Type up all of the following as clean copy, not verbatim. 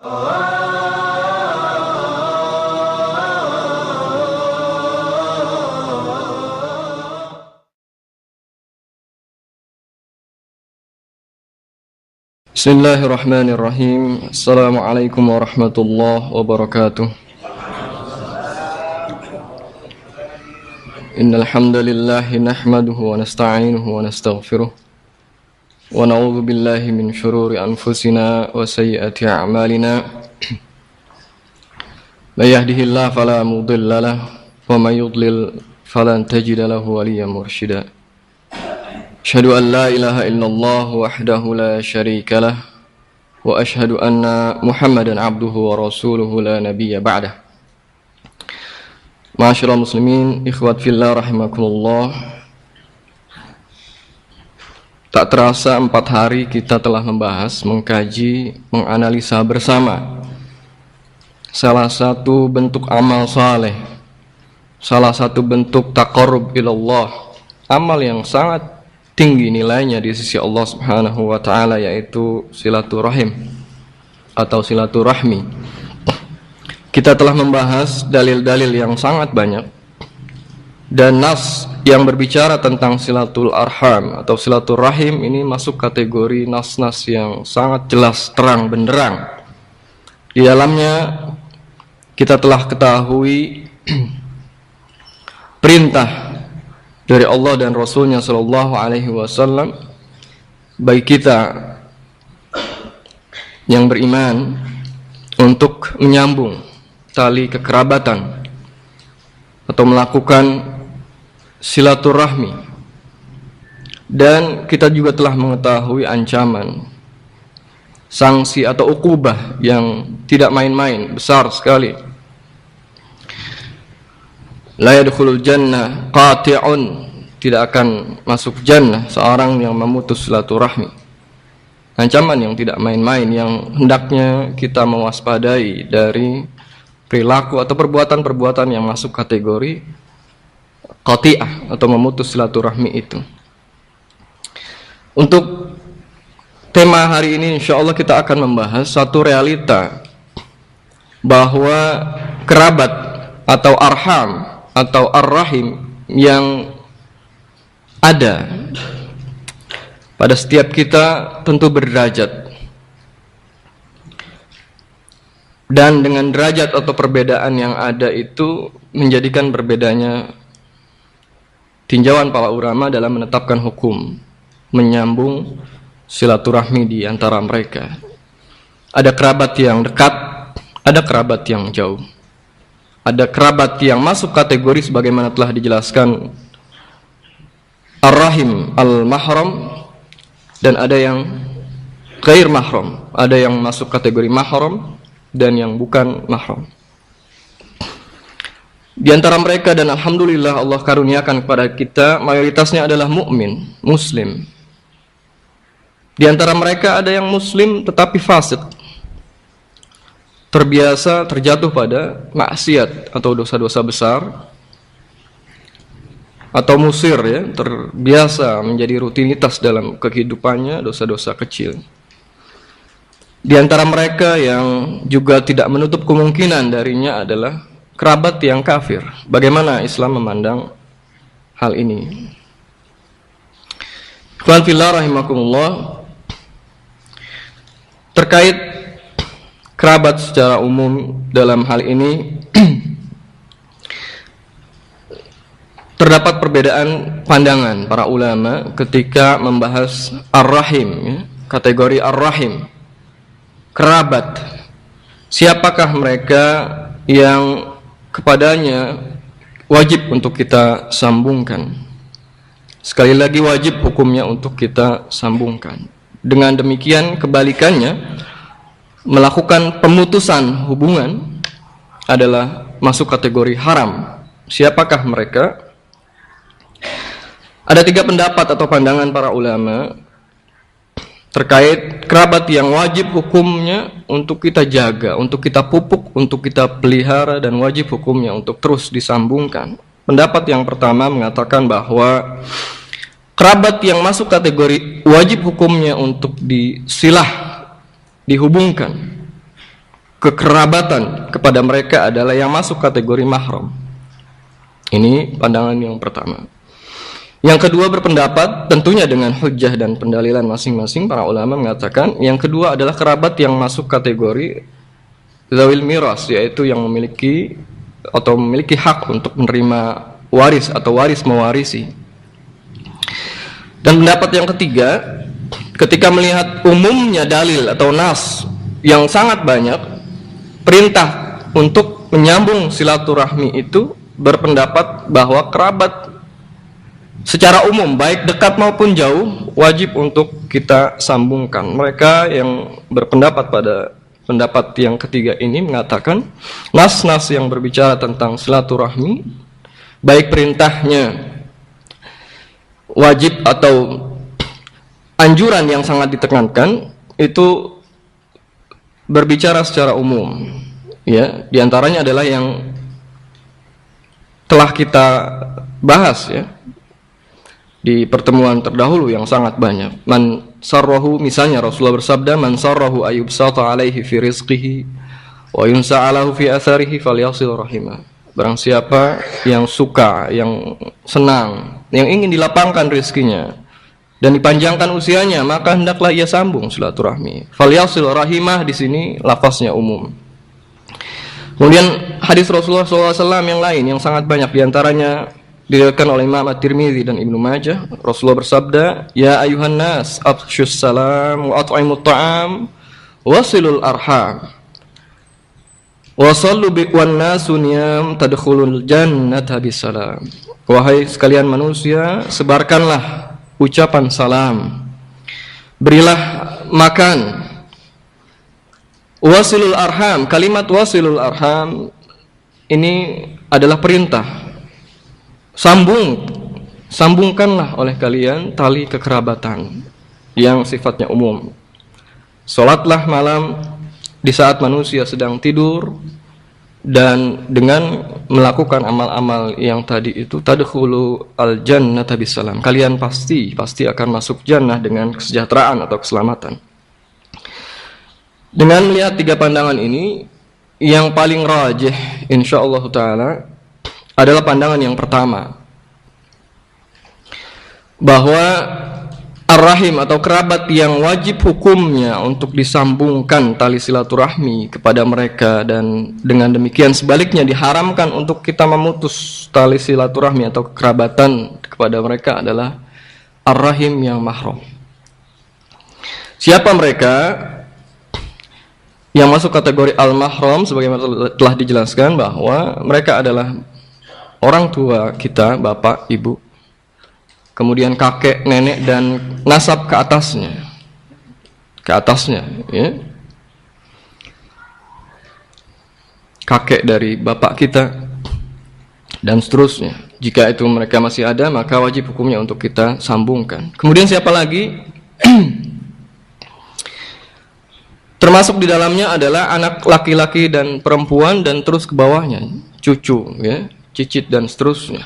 Bismillahirrahmanirrahim. Assalamualaikum warahmatullahi wabarakatuh. Innal hamdalillah nahmaduhu wa nasta'inuhu wa nastaghfiruh wa na'udzu billahi min shururi anfusina wa sayyiati a'malina. May yahdihillahu fala mudilla lahu wa may yudlil falan tajida lahu waliyyan mursyida. Asyhadu an la ilaha illallah wahdahu la syarika lah wa asyhadu anna Muhammadan abduhu wa rasuluhu la nabiyya ba'dah. Ma'asyiral muslimin, ikhwat fillah rahimakumullah. Tak terasa 4 hari kita telah membahas, mengkaji, menganalisa bersama salah satu bentuk amal saleh, salah satu bentuk taqarrub ilallah, amal yang sangat tinggi nilainya di sisi Allah Subhanahu wa taala, yaitu silaturahim atau silaturahmi. Kita telah membahas dalil-dalil yang sangat banyak dan nas yang berbicara tentang silatul arham atau silaturahim ini masuk kategori nas-nas yang sangat jelas, terang benderang. Di dalamnya kita telah ketahui perintah dari Allah dan Rasulnya Sallallahu Alaihi Wasallam bagi kita yang beriman untuk menyambung tali kekerabatan atau melakukan silaturahmi. Dan kita juga telah mengetahui ancaman, sanksi atau ukubah yang tidak main-main, besar sekali. La yadkhulul jannah qati'un, tidak akan masuk jannah seorang yang memutus silaturahmi. Ancaman yang tidak main-main yang hendaknya kita mewaspadai dari perilaku atau perbuatan-perbuatan yang masuk kategori qati'ah atau memutus silaturahmi itu. Untuk tema hari ini insyaallah kita akan membahas satu realita bahwa kerabat atau arham atau ar-rahim yang ada pada setiap kita tentu berderajat, dan dengan derajat atau perbedaan yang ada itu menjadikan berbedanya tinjauan para ulama dalam menetapkan hukum menyambung silaturahmi di antara mereka. Ada kerabat yang dekat, ada kerabat yang jauh. Ada kerabat yang masuk kategori sebagaimana telah dijelaskan ar-rahim al-mahram, dan ada yang ghair mahram, ada yang masuk kategori mahram dan yang bukan mahram. Di antara mereka, dan alhamdulillah Allah karuniakan kepada kita, mayoritasnya adalah mukmin, muslim. Di antara mereka ada yang muslim tetapi fasik, terbiasa terjatuh pada maksiat atau dosa-dosa besar, atau musir, ya, terbiasa menjadi rutinitas dalam kehidupannya dosa-dosa kecil. Di antara mereka yang juga tidak menutup kemungkinan darinya adalah kerabat yang kafir. Bagaimana Islam memandang hal ini? Ikhwan fillah rahimakumullah, terkait kerabat secara umum dalam hal ini terdapat perbedaan pandangan para ulama ketika membahas ar-rahim, ya, kategori ar-rahim, kerabat. Siapakah mereka yang kepadanya wajib untuk kita sambungkan? Sekali lagi, wajib hukumnya untuk kita sambungkan. Dengan demikian kebalikannya, melakukan pemutusan hubungan adalah masuk kategori haram. Siapakah mereka? Ada 3 pendapat atau pandangan para ulama terkait kerabat yang wajib hukumnya untuk kita jaga, untuk kita pupuk, untuk kita pelihara, dan wajib hukumnya untuk terus disambungkan. Pendapat yang pertama mengatakan bahwa kerabat yang masuk kategori wajib hukumnya untuk disilah, dihubungkan, kekerabatan kepada mereka adalah yang masuk kategori mahram. Ini pandangan yang pertama. Yang kedua berpendapat, tentunya dengan hujjah dan pendalilan masing-masing, para ulama mengatakan yang kedua adalah kerabat yang masuk kategori zawil miras, yaitu yang memiliki atau memiliki hak untuk menerima waris atau waris mewarisi. Dan pendapat yang ketiga, ketika melihat umumnya dalil atau nas yang sangat banyak, perintah untuk menyambung silaturahmi itu berpendapat bahwa kerabat secara umum baik dekat maupun jauh wajib untuk kita sambungkan. Mereka yang berpendapat pada pendapat yang ketiga ini mengatakan nas-nas yang berbicara tentang silaturahmi, baik perintahnya wajib atau anjuran yang sangat ditekankan, itu berbicara secara umum. Ya, diantaranya adalah yang telah kita bahas ya di pertemuan terdahulu yang sangat banyak. Man sarrahu, misalnya Rasulullah bersabda, man sarrahu ayubsata alaihi fi rizqihi wa yunsa'alahu fi atharihi falyasil rahimah. Barang siapa yang suka, yang senang, yang ingin dilapangkan rezekinya dan dipanjangkan usianya, maka hendaklah ia sambung silaturahmi. Falyasil rahimah di sini lafaznya umum. Kemudian hadis Rasulullah SAW yang lain yang sangat banyak, diantaranya diriwayatkan oleh Imam At-Tirmidzi dan Ibnu Majah. Rasulullah bersabda, ya ayuhan nas afshus salam wa at'imut ta'am wasilul arham wasallu wan nasu niyam tadkhulul jannata bisalam. Wahai sekalian manusia, sebarkanlah ucapan salam, berilah makan. Wasilul arham, kalimat wasilul arham ini adalah perintah. Sambungkanlah oleh kalian tali kekerabatan yang sifatnya umum. Salatlah malam di saat manusia sedang tidur, dan dengan melakukan amal-amal yang tadi itu tadkhulu al jannata bisalam. Kalian pasti akan masuk jannah dengan kesejahteraan atau keselamatan. Dengan melihat tiga pandangan ini, yang paling rajih insyaallah taala adalah pandangan yang pertama, bahwa ar-rahim atau kerabat yang wajib hukumnya untuk disambungkan tali silaturahmi kepada mereka, dan dengan demikian sebaliknya diharamkan untuk kita memutus tali silaturahmi atau kekerabatan kepada mereka adalah ar-rahim yang mahram. Siapa mereka yang masuk kategori al-mahram? Sebagaimana telah dijelaskan bahwa mereka adalah orang tua kita, bapak, ibu, kemudian kakek, nenek, dan nasab ke atasnya, ya. Kakek dari bapak kita dan seterusnya. Jika itu mereka masih ada, maka wajib hukumnya untuk kita sambungkan. Kemudian siapa lagi? Termasuk di dalamnya adalah anak laki-laki dan perempuan, dan terus ke bawahnya, cucu, ya, cicit dan seterusnya.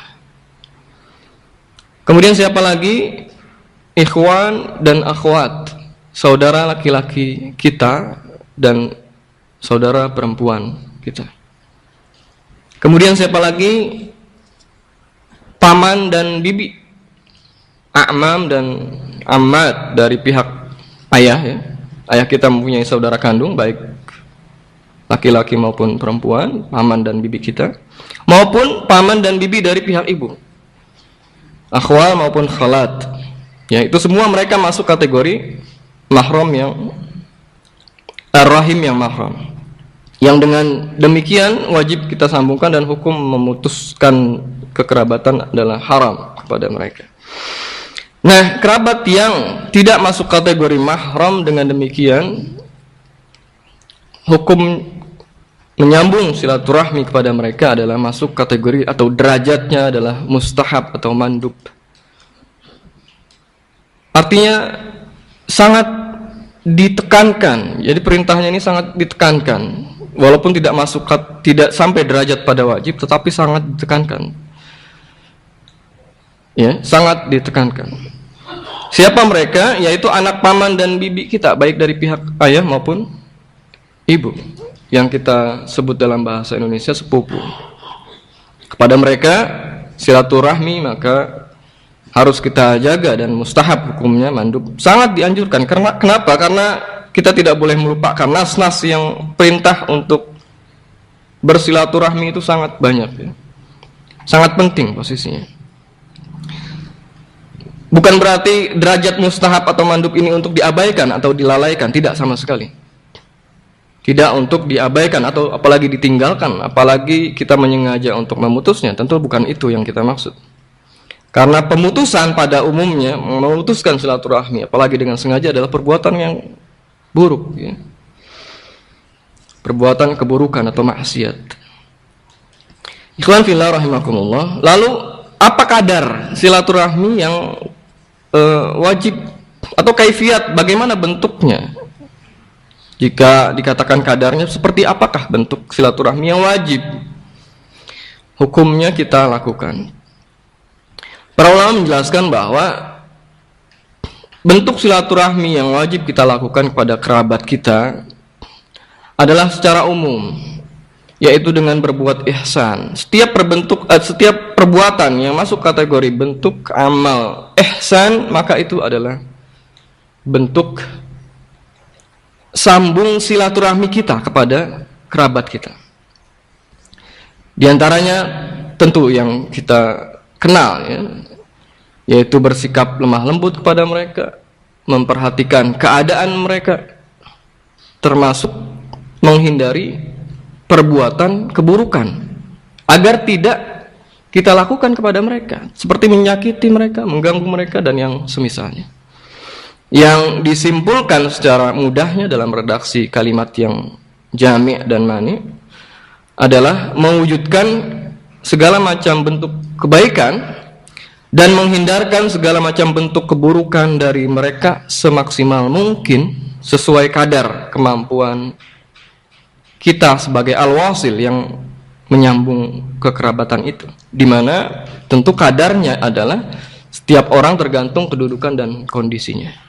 Kemudian siapa lagi? Ikhwan dan akhwat, saudara laki-laki kita dan saudara perempuan kita. Kemudian siapa lagi? Paman dan bibi, a'mam dan ammat dari pihak ayah, ya. Ayah kita mempunyai saudara kandung, baik laki-laki maupun perempuan, paman dan bibi kita, maupun paman dan bibi dari pihak ibu, akhwal maupun khalat. Ya, itu semua mereka masuk kategori mahram yang ar-rahim yang mahram. Yang dengan demikian wajib kita sambungkan, dan hukum memutuskan kekerabatan adalah haram kepada mereka. Nah, kerabat yang tidak masuk kategori mahram, dengan demikian hukum menyambung silaturahmi kepada mereka adalah masuk kategori atau derajatnya adalah mustahab atau mandub. Artinya sangat ditekankan. Jadi perintahnya ini sangat ditekankan. Walaupun tidak sampai derajat pada wajib, tetapi sangat ditekankan. Ya, sangat ditekankan. Siapa mereka? Yaitu anak paman dan bibi kita, baik dari pihak ayah maupun ibu. yang kita sebut dalam bahasa Indonesia sepupu. Kepada mereka silaturahmi maka harus kita jaga dan mustahab hukumnya, mandub, sangat dianjurkan. Kenapa? Karena kita tidak boleh melupakan nas-nas yang perintah untuk bersilaturahmi itu sangat banyak ya. Sangat penting posisinya. Bukan berarti derajat mustahab atau mandub ini untuk diabaikan atau dilalaikan, tidak sama sekali. Tidak untuk diabaikan atau apalagi ditinggalkan, apalagi kita menyengaja untuk memutusnya, tentu bukan itu yang kita maksud. Karena pemutusan pada umumnya, memutuskan silaturahmi apalagi dengan sengaja adalah perbuatan yang buruk ya. Perbuatan keburukan atau maksiat. Ikhwan fillah rahimakumullah. Lalu apa kadar silaturahmi yang wajib atau kaifiat, bagaimana bentuknya? Jika dikatakan kadarnya, seperti apakah bentuk silaturahmi yang wajib hukumnya kita lakukan? Para ulama menjelaskan bahwa bentuk silaturahmi yang wajib kita lakukan kepada kerabat kita adalah secara umum, yaitu dengan berbuat ihsan. Setiap perbuatan yang masuk kategori bentuk amal ihsan, maka itu adalah bentuk sambung silaturahmi kita kepada kerabat kita. Di antaranya tentu yang kita kenal ya, yaitu bersikap lemah lembut kepada mereka, memperhatikan keadaan mereka, termasuk menghindari perbuatan keburukan agar tidak kita lakukan kepada mereka, seperti menyakiti mereka, mengganggu mereka dan yang semisalnya. Yang disimpulkan secara mudahnya dalam redaksi kalimat yang jami' dan mani adalah mewujudkan segala macam bentuk kebaikan dan menghindarkan segala macam bentuk keburukan dari mereka semaksimal mungkin sesuai kadar kemampuan kita sebagai al-wasil yang menyambung kekerabatan itu, di mana tentu kadarnya adalah setiap orang tergantung kedudukan dan kondisinya.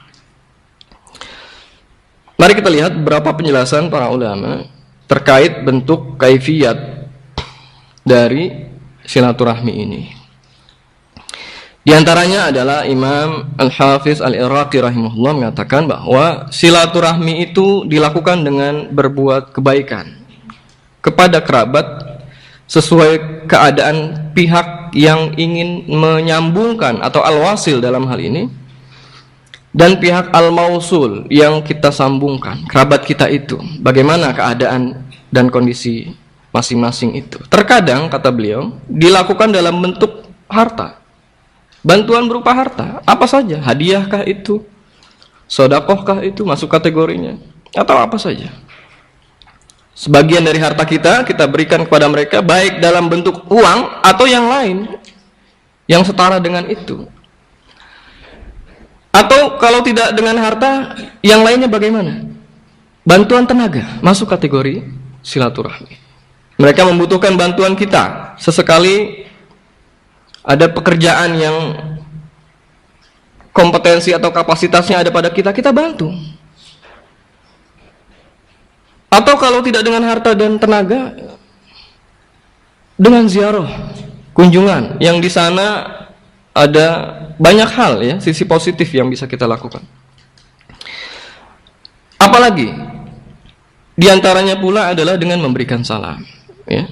Mari kita lihat beberapa penjelasan para ulama terkait bentuk kaifiyat dari silaturahmi ini. Di antaranya adalah Imam Al-Hafiz Al-Iraqi rahimahullah mengatakan bahwa silaturahmi itu dilakukan dengan berbuat kebaikan kepada kerabat sesuai keadaan pihak yang ingin menyambungkan atau al-wasil dalam hal ini, dan pihak al-mausul yang kita sambungkan, kerabat kita itu, bagaimana keadaan dan kondisi masing-masing itu. Terkadang, kata beliau, dilakukan dalam bentuk harta. Bantuan berupa harta, apa saja, hadiahkah itu, sedekahkah itu masuk kategorinya, atau apa saja. Sebagian dari harta kita berikan kepada mereka, baik dalam bentuk uang atau yang lain yang setara dengan itu. Atau kalau tidak dengan harta, yang lainnya bagaimana? Bantuan tenaga masuk kategori silaturahmi. Mereka membutuhkan bantuan kita, sesekali ada pekerjaan yang kompetensi atau kapasitasnya ada pada kita, kita bantu. Atau kalau tidak dengan harta dan tenaga, dengan ziarah, kunjungan, yang di sana ada banyak hal ya, sisi positif yang bisa kita lakukan. Apalagi di antaranya pula adalah dengan memberikan salam ya.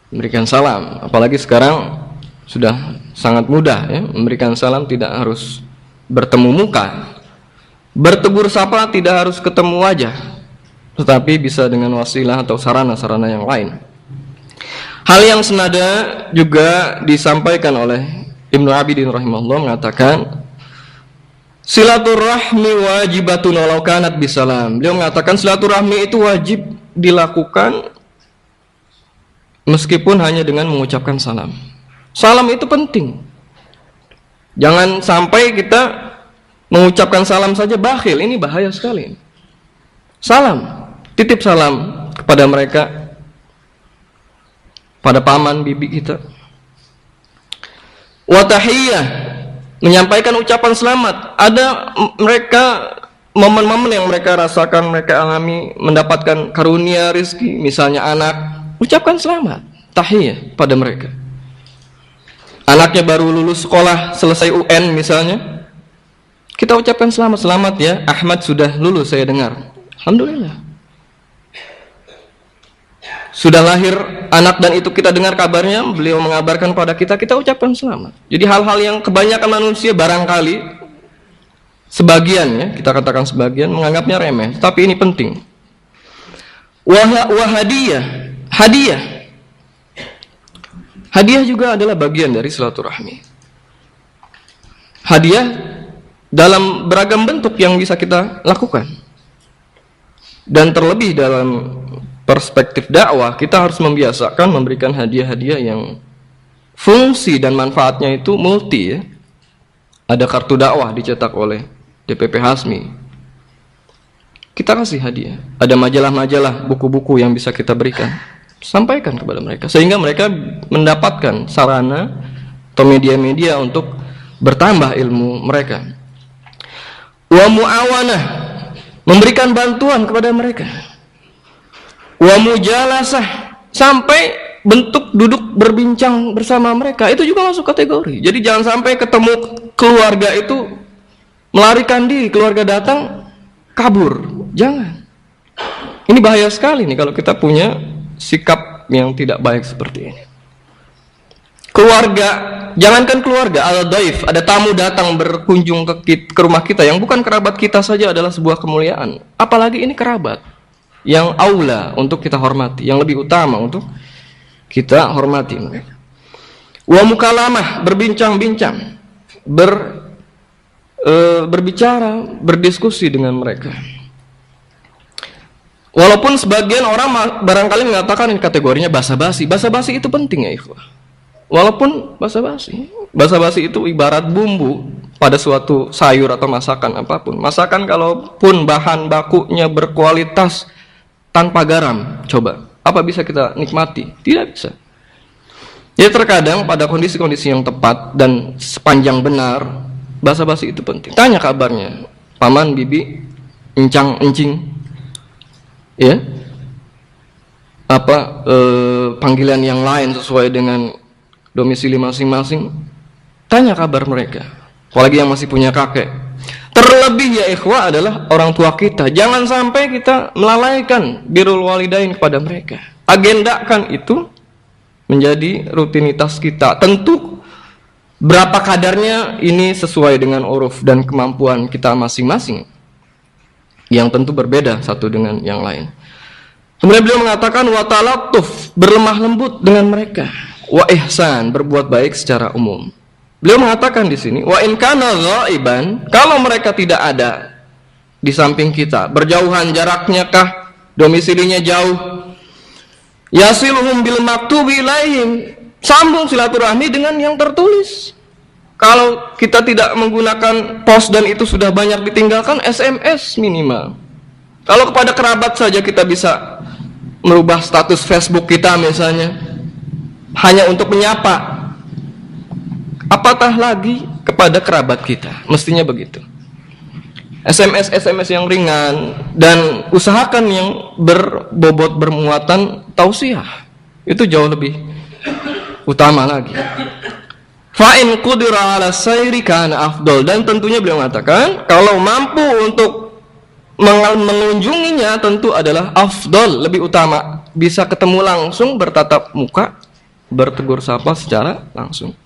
Memberikan salam, apalagi sekarang sudah sangat mudah ya, memberikan salam tidak harus bertemu muka, bertegur sapa tidak harus ketemu wajah, tetapi bisa dengan wasilah atau sarana-sarana yang lain. Hal yang senada juga disampaikan oleh Ibnu Abidin rahimahullah mengatakan silaturahmi wajibatun walau kanat bisalam. Beliau mengatakan silaturahmi itu wajib dilakukan meskipun hanya dengan mengucapkan salam. Salam itu penting. Jangan sampai kita mengucapkan salam saja bakhil, ini bahaya sekali. Salam, titip salam kepada mereka, pada paman bibi kita. Wa tahiyyah, menyampaikan ucapan selamat. Ada mereka momen-momen yang mereka rasakan, mereka alami, mendapatkan karunia rezeki, misalnya anak, ucapkan selamat, tahiyah pada mereka. Anaknya baru lulus sekolah, selesai UN misalnya, kita ucapkan selamat, selamat ya, Ahmad sudah lulus saya dengar, alhamdulillah. Sudah lahir anak dan itu kita dengar kabarnya, beliau mengabarkan pada kita, kita ucapkan selamat. Jadi hal-hal yang kebanyakan manusia barangkali, sebagian ya, kita katakan sebagian, menganggapnya remeh, tapi ini penting. Wahadiyah, hadiah. Hadiah juga adalah bagian dari silaturahmi. Hadiah dalam beragam bentuk yang bisa kita lakukan. Dan terlebih dalam perspektif dakwah, kita harus membiasakan memberikan hadiah-hadiah yang fungsi dan manfaatnya itu multi ya. Ada kartu dakwah dicetak oleh DPP Hasmi, kita kasih hadiah. Ada majalah-majalah, buku-buku yang bisa kita berikan, sampaikan kepada mereka, sehingga mereka mendapatkan sarana atau media-media untuk bertambah ilmu mereka. Wa mu'awanah, memberikan bantuan kepada mereka. Wa mujalasah, sampai bentuk duduk berbincang bersama mereka, itu juga masuk kategori. Jadi jangan sampai ketemu keluarga itu melarikan diri, keluarga datang kabur, jangan. Ini bahaya sekali nih kalau kita punya sikap yang tidak baik seperti ini. Keluarga, jangankan keluarga, al-daif, ada tamu datang berkunjung ke rumah kita yang bukan kerabat kita saja adalah sebuah kemuliaan. Apalagi ini kerabat yang aula untuk kita hormati, yang lebih utama untuk kita hormati mereka. Wa mukalamah, berbincang-bincang, berbicara, berdiskusi dengan mereka. Walaupun sebagian orang barangkali mengatakan ini kategorinya basa-basi. Basa-basi itu penting ya ikhwah. Walaupun basa-basi itu ibarat bumbu pada suatu sayur atau masakan apapun. Masakan kalaupun bahan bakunya berkualitas tanpa garam, coba, apa bisa kita nikmati? Tidak bisa. Ya terkadang pada kondisi-kondisi yang tepat dan sepanjang benar, basa-basi itu penting. Tanya kabarnya, paman, bibi, encang, encing, ya, panggilan yang lain sesuai dengan domisili masing-masing. Tanya kabar mereka, apalagi yang masih punya kakek. Terlebih ya ikhwah adalah orang tua kita. Jangan sampai kita melalaikan birrul walidain kepada mereka. Agendakan itu menjadi rutinitas kita. Tentu berapa kadarnya ini sesuai dengan uruf dan kemampuan kita masing-masing, yang tentu berbeda satu dengan yang lain. Kemudian beliau mengatakan wa talattuf, berlemah lembut dengan mereka. Wa ihsan, berbuat baik secara umum. Beliau mengatakan di sini, wa in kana ghaiban, kalau mereka tidak ada di samping kita, berjauhan jaraknya kah, domisilinya jauh, yasiluhum bil maktubi ilaihim, sambung silaturahmi dengan yang tertulis. Kalau kita tidak menggunakan pos dan itu sudah banyak ditinggalkan, SMS minimal. Kalau kepada kerabat saja kita bisa merubah status Facebook kita misalnya, hanya untuk menyapa, apatah lagi kepada kerabat kita. Mestinya begitu. SMS yang ringan, dan usahakan yang berbobot bermuatan tausiah, itu jauh lebih utama lagi. Fa in qudira ala sayri kana afdal, dan tentunya beliau mengatakan kalau mampu untuk mengunjunginya tentu adalah afdal, lebih utama. Bisa ketemu langsung, bertatap muka, bertegur sapa secara langsung.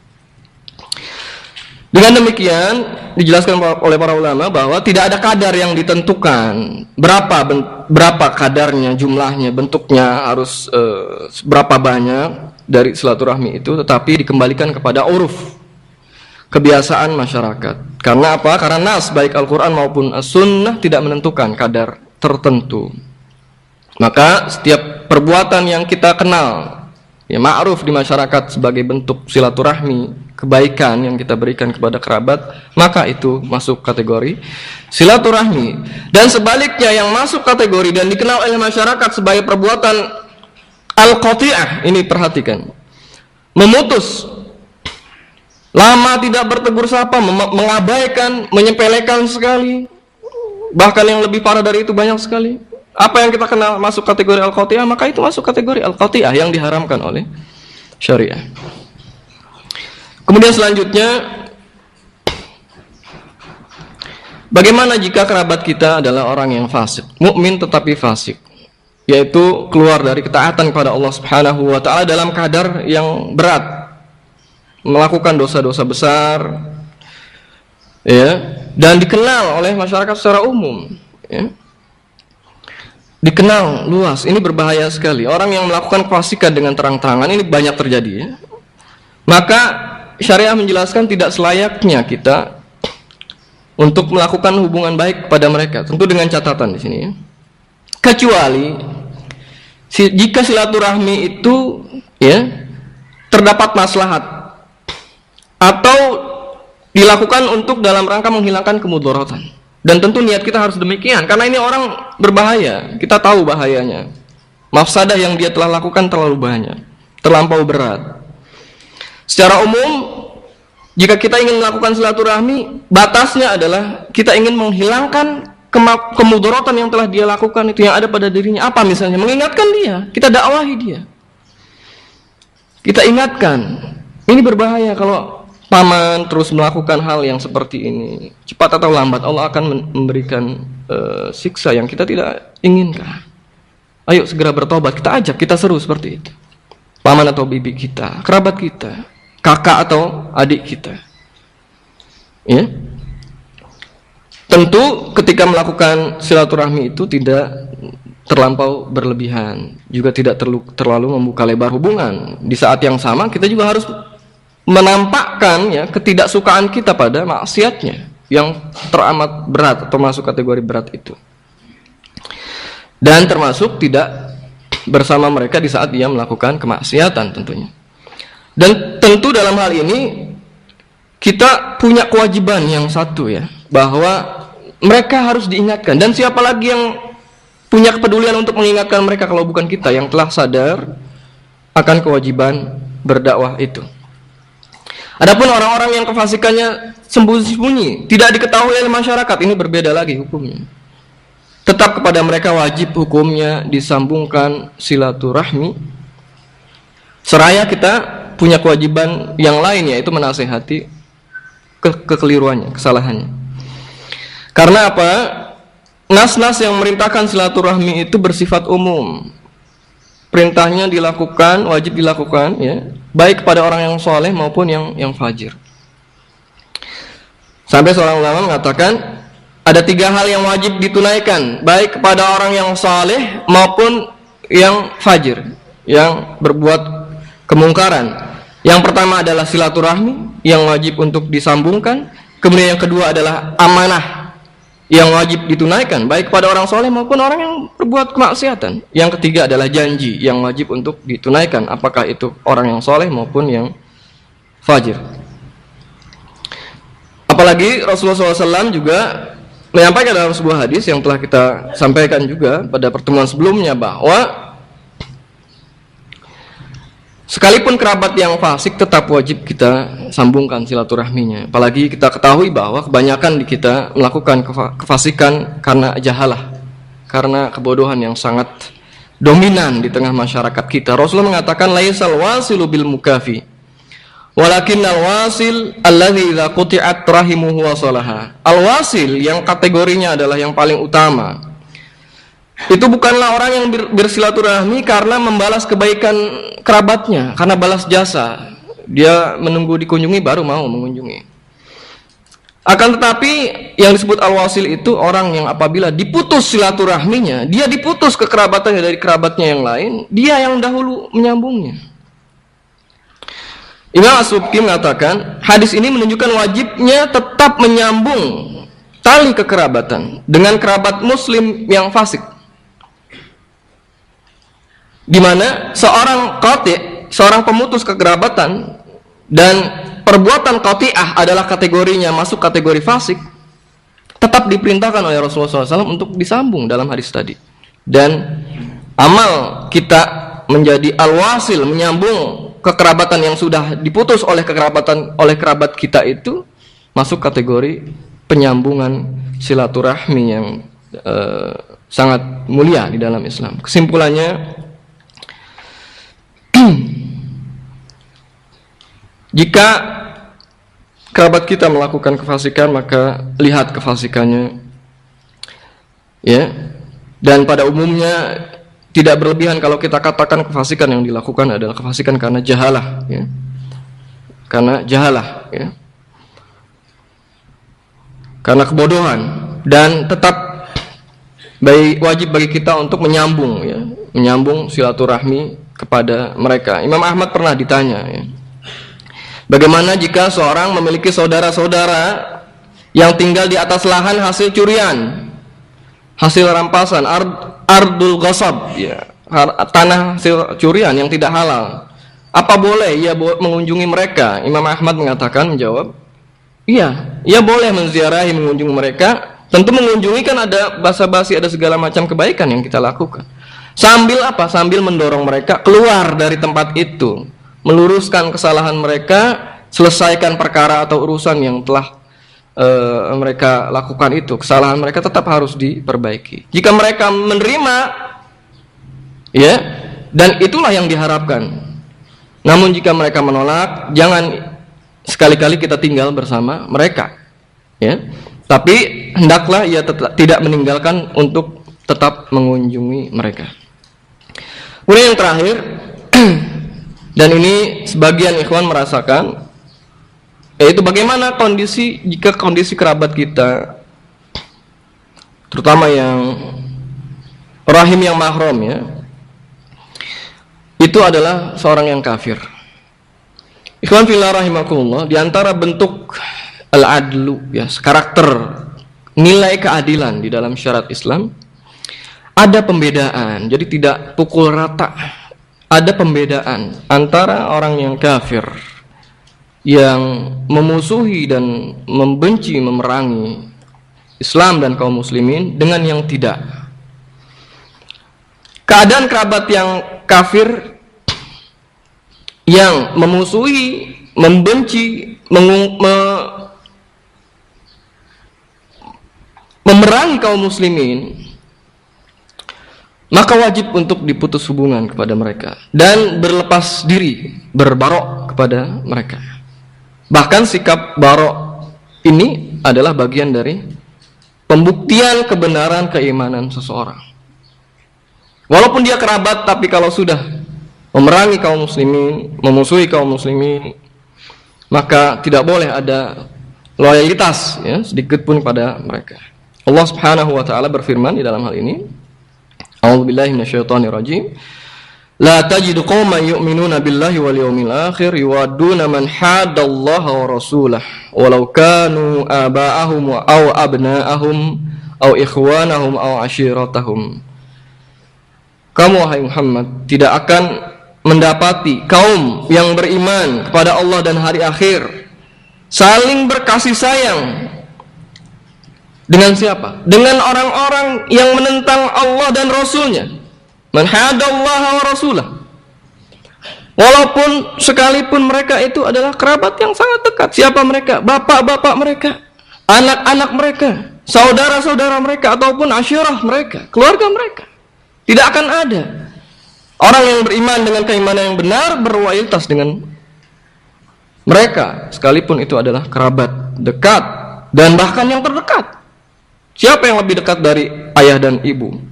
Dengan demikian dijelaskan oleh para ulama bahwa tidak ada kadar yang ditentukan berapa kadarnya, jumlahnya, bentuknya harus berapa banyak dari silaturahmi itu, tetapi dikembalikan kepada uruf, kebiasaan masyarakat. Karena apa? Karena nas baik Al-Quran maupun As-Sunnah tidak menentukan kadar tertentu. Maka setiap perbuatan yang kita kenal ya ma'ruf di masyarakat sebagai bentuk silaturahmi, kebaikan yang kita berikan kepada kerabat, maka itu masuk kategori silaturahmi. Dan sebaliknya yang masuk kategori dan dikenal oleh masyarakat sebagai perbuatan al-qati'ah, ini perhatikan, memutus, lama tidak bertegur sapa, mengabaikan, menyepelekan sekali, Bahkan yang lebih parah dari itu banyak sekali. Apa yang kita kenal masuk kategori al-qati'ah, maka itu masuk kategori al-qati'ah yang diharamkan oleh syariah. Kemudian selanjutnya, bagaimana jika kerabat kita adalah orang yang fasik, mukmin tetapi fasik, yaitu keluar dari ketaatan kepada Allah Subhanahu wa taala dalam kadar yang berat, melakukan dosa-dosa besar, ya, dan dikenal oleh masyarakat secara umum, ya. Dikenal luas, ini berbahaya sekali. Orang yang melakukan kefasikan dengan terang-terangan ini banyak terjadi, ya. Maka syariah menjelaskan tidak selayaknya kita untuk melakukan hubungan baik kepada mereka, tentu dengan catatan di sini, ya. Kecuali jika silaturahmi itu, ya, terdapat maslahat atau dilakukan untuk dalam rangka menghilangkan kemudaratan. Dan tentu niat kita harus demikian, karena ini orang berbahaya, kita tahu bahayanya. Mafsadah yang dia telah lakukan terlalu banyak, terlampau berat. Secara umum, jika kita ingin melakukan silaturahmi, batasnya adalah kita ingin menghilangkan kemudaratan yang telah dia lakukan itu, yang ada pada dirinya. Apa misalnya? Mengingatkan dia, kita dakwahi dia, kita ingatkan. Ini berbahaya kalau paman terus melakukan hal yang seperti ini. Cepat atau lambat Allah akan memberikan siksa yang kita tidak inginkan. Ayo segera bertobat, kita ajak, kita seru seperti itu. Paman atau bibi kita, kerabat kita, kakak atau adik kita, ya. Tentu ketika melakukan silaturahmi itu tidak terlampau berlebihan, juga tidak terlalu membuka lebar hubungan. Di saat yang sama kita juga harus menampakkan, ya, ketidaksukaan kita pada maksiatnya yang teramat berat atau masuk kategori berat itu, dan termasuk tidak bersama mereka di saat dia melakukan kemaksiatan tentunya. Dan tentu dalam hal ini kita punya kewajiban yang satu, ya, bahwa mereka harus diingatkan. Dan siapa lagi yang punya kepedulian untuk mengingatkan mereka kalau bukan kita yang telah sadar akan kewajiban berdakwah itu. Adapun orang-orang yang kefasikannya sembunyi-sembunyi, tidak diketahui oleh masyarakat, ini berbeda lagi hukumnya. Tetap kepada mereka wajib hukumnya disambungkan silaturahmi. Seraya kita punya kewajiban yang lain, yaitu menasehati kekeliruannya, kesalahannya. Karena apa? Nas-nas yang merintahkan silaturahmi itu bersifat umum. Perintahnya dilakukan, wajib dilakukan, ya, baik kepada orang yang soleh maupun yang fajir. Sampai seorang ulama mengatakan ada 3 hal yang wajib ditunaikan, baik kepada orang yang soleh maupun yang fajir, yang berbuat kemungkaran. Yang pertama adalah silaturahmi yang wajib untuk disambungkan. Kemudian yang kedua adalah amanah yang wajib ditunaikan, baik pada orang soleh maupun orang yang berbuat kemaksiatan. Yang ketiga adalah janji yang wajib untuk ditunaikan, apakah itu orang yang soleh maupun yang fajir. Apalagi Rasulullah SAW juga menyampaikan dalam sebuah hadis yang telah kita sampaikan juga pada pertemuan sebelumnya, bahwa sekalipun kerabat yang fasik tetap wajib kita sambungkan silaturahminya. Apalagi kita ketahui bahwa kebanyakan di kita melakukan kefasikan karena jahalah, karena kebodohan yang sangat dominan di tengah masyarakat kita. Rasulullah mengatakan laisal wasilu bil mukafi, walakinnal wasil alladzi idza quti'at rahimuhu wa salaha. Al-wasil yang kategorinya adalah yang paling utama, itu bukanlah orang yang bersilaturahmi karena membalas kebaikan kerabatnya, karena balas jasa. Dia menunggu dikunjungi baru mau mengunjungi. Akan tetapi yang disebut al-wasil itu orang yang apabila diputus silaturahminya, dia diputus kekerabatannya dari kerabatnya yang lain, dia yang dahulu menyambungnya. Imam As-Subki mengatakan hadis ini menunjukkan wajibnya tetap menyambung tali kekerabatan dengan kerabat muslim yang fasik, di mana seorang qati', seorang pemutus kekerabatan, dan perbuatan qati'ah adalah kategorinya masuk kategori fasik, tetap diperintahkan oleh Rasulullah SAW untuk disambung dalam hadis tadi. Dan amal kita menjadi al-wasil, menyambung kekerabatan yang sudah diputus oleh kerabat kita itu masuk kategori penyambungan silaturahmi yang sangat mulia di dalam Islam. Kesimpulannya, jika kerabat kita melakukan kefasikan, maka lihat kefasikannya, ya. Dan pada umumnya tidak berlebihan kalau kita katakan kefasikan yang dilakukan adalah kefasikan karena jahalah, ya. Karena jahalah, ya. Karena kebodohan, dan tetap wajib bagi kita untuk menyambung, ya, menyambung silaturahmi kepada mereka. Imam Ahmad pernah ditanya, ya, bagaimana jika seorang memiliki saudara-saudara yang tinggal di atas lahan hasil curian, hasil rampasan, ardul ghasab, ya, tanah hasil curian yang tidak halal. Apa boleh ia mengunjungi mereka? Imam Ahmad menjawab, iya, ia boleh menziarahi, mengunjungi mereka. Tentu mengunjungi kan ada basa-basi, ada segala macam kebaikan yang kita lakukan. Sambil apa? Sambil mendorong mereka keluar dari tempat itu, meluruskan kesalahan mereka, selesaikan perkara atau urusan yang telah mereka lakukan itu. Kesalahan mereka tetap harus diperbaiki. Jika mereka menerima, ya, dan itulah yang diharapkan. Namun jika mereka menolak, jangan sekali-kali kita tinggal bersama mereka, ya. Tapi hendaklah ia tidak meninggalkan untuk tetap mengunjungi mereka. Kemudian yang terakhir, dan ini sebagian ikhwan merasakan, yaitu bagaimana jika kondisi kerabat kita, terutama yang rahim yang mahram, ya, itu adalah seorang yang kafir. Ikhwan fillah rahimakumullah, di antara bentuk al-adlu, ya, karakter nilai keadilan di dalam syariat Islam, ada pembedaan. Jadi tidak pukul rata. Ada pembedaan antara orang yang kafir, yang memusuhi dan membenci, memerangi Islam dan kaum muslimin, dengan yang tidak. Keadaan kerabat yang kafir, yang memusuhi, membenci, memerangi kaum muslimin, maka wajib untuk diputus hubungan kepada mereka dan berlepas diri, berbarok kepada mereka. Bahkan sikap barok ini adalah bagian dari pembuktian kebenaran keimanan seseorang. Walaupun dia kerabat, tapi kalau sudah memerangi kaum muslimin, memusuhi kaum muslimin, maka tidak boleh ada loyalitas, ya, sedikit pun pada mereka. Allah Subhanahu wa taala berfirman di dalam hal ini, A'udzubillahi minasyaitonirrajim, la tajidu qauman yu'minuna billahi wal yawmil akhir yuwadduna man haddallaha wa rasulahu walau kanu aba'ahum aw abna'ahum aw ikhwanahum aw ashiratahum. Kamu wahai Muhammad tidak akan mendapati kaum yang beriman kepada Allah dan hari akhir saling berkasih sayang dengan siapa? Dengan orang-orang yang menentang Allah dan Rasulnya. Man hadallaha wa rasulah. Walaupun sekalipun mereka itu adalah kerabat yang sangat dekat. Siapa mereka? Bapak-bapak mereka, anak-anak mereka, saudara-saudara mereka, ataupun asyirah mereka, keluarga mereka. Tidak akan ada orang yang beriman dengan keimanan yang benar berloyalitas dengan mereka, sekalipun itu adalah kerabat dekat dan bahkan yang terdekat. Siapa yang lebih dekat dari ayah dan ibu?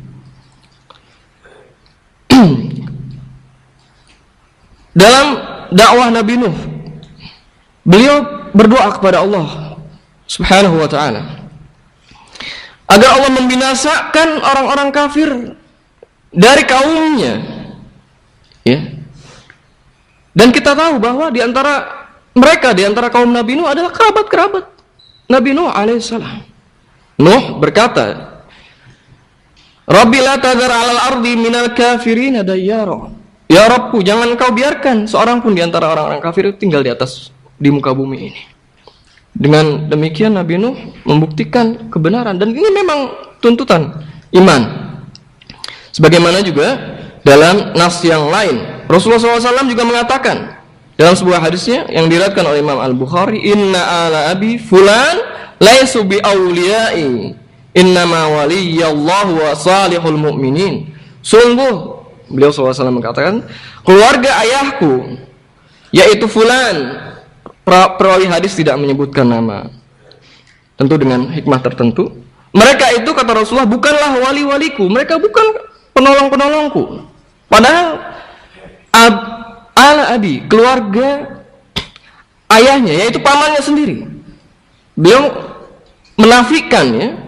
Dalam dakwah Nabi Nuh, beliau berdoa kepada Allah Subhanahu wa ta'ala agar Allah membinasakan orang-orang kafir dari kaumnya, ya. Dan kita tahu bahwa di antara mereka, di antara kaum Nabi Nuh adalah kerabat-kerabat Nabi Nuh alaihissalam. Nuh berkata, Rabbi la tadhar 'alal ardi minal kafirin dayyara. Ya Rabbku, jangan kau biarkan seorang pun di antara orang-orang kafir itu tinggal di muka bumi ini. Dengan demikian Nabi Nuh membuktikan kebenaran, dan ini memang tuntutan iman. Sebagaimana juga dalam nas yang lain, Rasulullah SAW juga mengatakan dalam sebuah hadisnya yang diriwayatkan oleh Imam Al-Bukhari, Inna ala abi fulan laisu bi awliyai, innama waliyallahu wa salihul mu'minin. Sungguh, beliau SAW mengatakan, keluarga ayahku, yaitu fulan. Perawi hadis tidak menyebutkan nama, tentu dengan hikmah tertentu. Mereka itu, kata Rasulullah, bukanlah wali-waliku, mereka bukan penolong-penolongku. Padahal ala abi, keluarga ayahnya, yaitu pamannya sendiri, beliau menafikan ya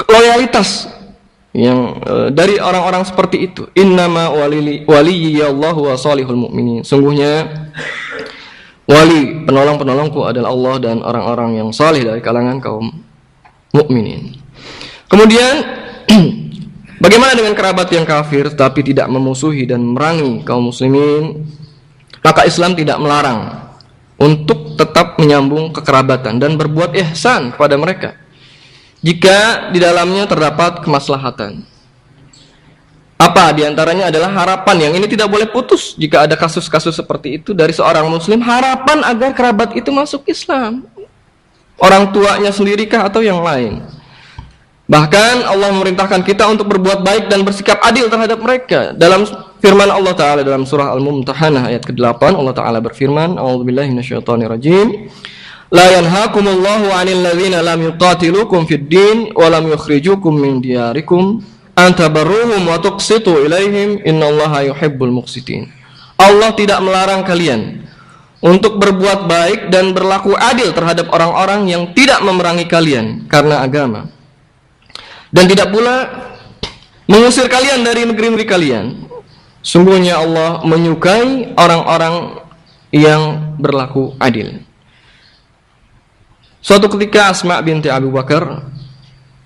loyalitas yang dari orang-orang seperti itu. Innama waliyallahu wa salihul mu'minin. Sungguhnya wali, penolong-penolongku adalah Allah dan orang-orang yang saleh dari kalangan kaum mukminin. Kemudian bagaimana dengan kerabat yang kafir tapi tidak memusuhi dan memerangi kaum muslimin? Maka Islam tidak melarang untuk tetap menyambung kekerabatan dan berbuat ihsan kepada mereka jika di dalamnya terdapat kemaslahatan. Apa diantaranya adalah harapan yang ini tidak boleh putus jika ada kasus-kasus seperti itu dari seorang muslim, harapan agar kerabat itu masuk Islam, orang tuanya sendirikah atau yang lain. Bahkan Allah memerintahkan kita untuk berbuat baik dan bersikap adil terhadap mereka. Dalam firman Allah Ta'ala dalam surah Al-Mumtahanah ayat ke-8, Allah Ta'ala berfirman, a'udzubillahi minasyaitonirrajim, la yanhaakumullahu 'anil ladzina lam yuqatilukum fid din wa lam yukhrijukum min diyarikum an tabarruhum wa tuqsitu ilaihim innallaha yuhibbul muqsitin. Allah tidak melarang kalian untuk berbuat baik dan berlaku adil terhadap orang-orang yang tidak memerangi kalian karena agama, dan tidak pula mengusir kalian dari negeri-negeri kalian. Sungguhnya Allah menyukai orang-orang yang berlaku adil. Suatu ketika Asma binti Abu Bakar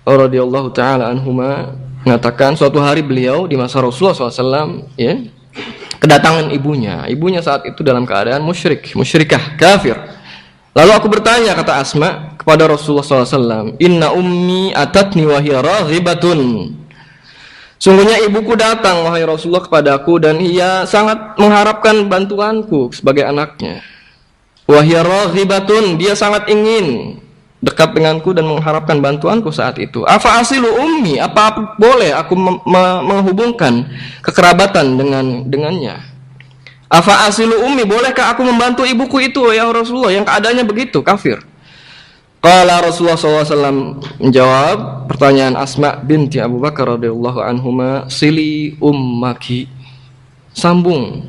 radhiyallahu taala anhuma mengatakan, suatu hari beliau di masa Rasulullah SAW ya, kedatangan ibunya. Ibunya saat itu dalam keadaan musyrikah, kafir. Lalu aku bertanya, kata Asma, kepada Rasulullah SAW, inna ummi atatni wa hiya raghibatun. Sungguhnya ibuku datang, wahai Rasulullah, kepadaku dan ia sangat mengharapkan bantuanku sebagai anaknya. Wa hiya raghibatun, dia sangat ingin dekat denganku dan mengharapkan bantuanku saat itu. Afa asilu ummi, apa boleh aku menghubungkan kekerabatan dengannya? Afa asilu ummi, bolehkah aku membantu ibuku itu ya Rasulullah yang keadaannya begitu kafir? Qala Rasulullah SAW menjawab pertanyaan Asma binti Abu Bakar radhiyallahu anhuma, sili ummaki, sambung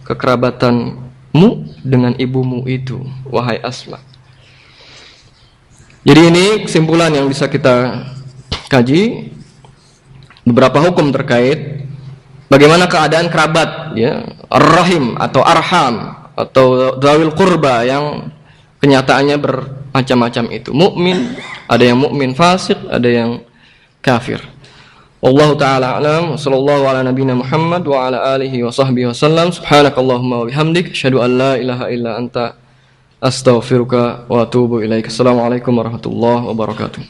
kekerabatanmu dengan ibumu itu, wahai Asma. Jadi ini kesimpulan yang bisa kita kaji, beberapa hukum terkait bagaimana keadaan kerabat ya, ar-rahim atau arham atau dzawil qurba yang kenyataannya bermacam-macam itu. Mukmin, ada yang mukmin fasik, ada yang kafir. Wallahu taala a'lam. Wassallallahu ala nabiyyina Muhammad wa ala alihi wa sahbihi wasallam. Subhanakallahumma wa bihamdik, asyhadu an la ilaha illa anta, astaghfiruka wa atubu ilaik. Assalamualaikum warahmatullahi wabarakatuh.